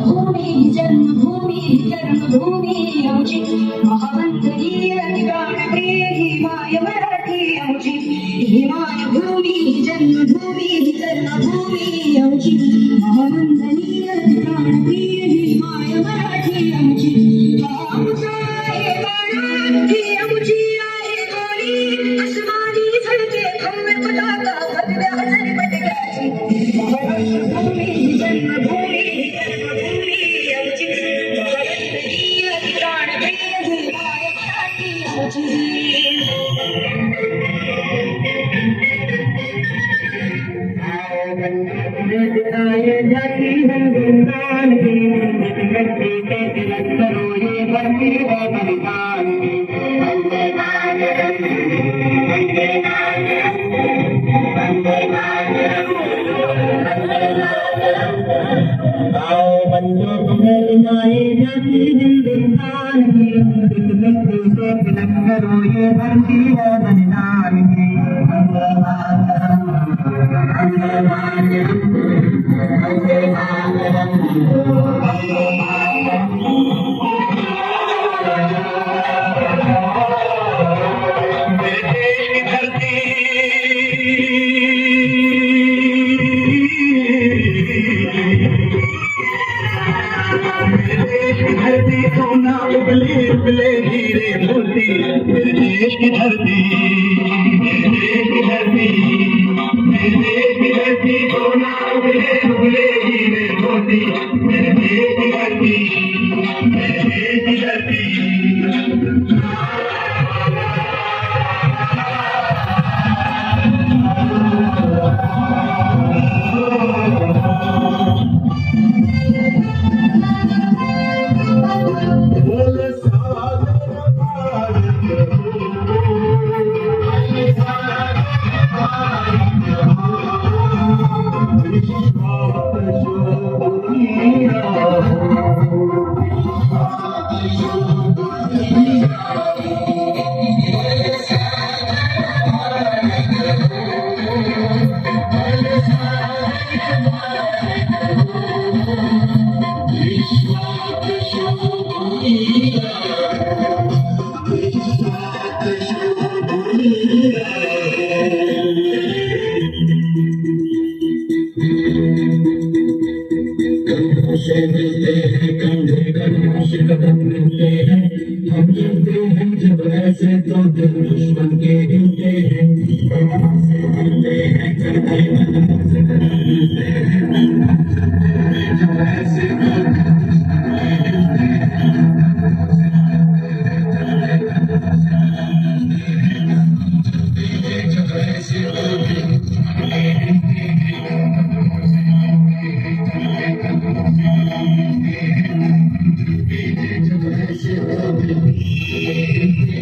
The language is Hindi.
भूमी जन्मभूमी कर्मभूमी आमची महावंतरीय प्राणप्रिय ही माय मराठी आमची ही माय भूमी जन्मभूमी कर्मभूमी आमची महावंतरीय प्राणप्रिय ही माय मराठी आमची आमचा आहे बाळा ही आमची आहे बोली आसमानी झळके भव्य पताका भगव्या झरपटक्याची भूमी जन्मभूमी जाती हिंदुस्तान की व्यक्ति के तिलक करो ये भक्ति है बलिदान की वंदे मातरम वंदे मातरम वंदे मातरम वंदे मातरम आओ बंदो तुम्हें दिखाई जाती हिंदुस्तान की व्यक्ति के तिलक करो ये भक्ति है बलिदान की वंदे मातरम वंदे मातरम सोना उबले उबले हीरे मोती मेरे देश की धरती मेरे देश की धरती मेरे देश की धरती सोना उबले उबले हीरे मोती मेरे देश की धरती मेरे देश की धरती से मिलते हैं कंधे कदमों से कदम मिलते हैं हम चलते हैं जब ऐसे तो दिल दुश्मन के हिलते हैं से मिलते हैं कंधे कदमों से कदम मिलते हैं जब ऐसे तो दिल दुश्मन के हिलते हैं जब ऐसे तो दिल दुश्मन के हिलते हैं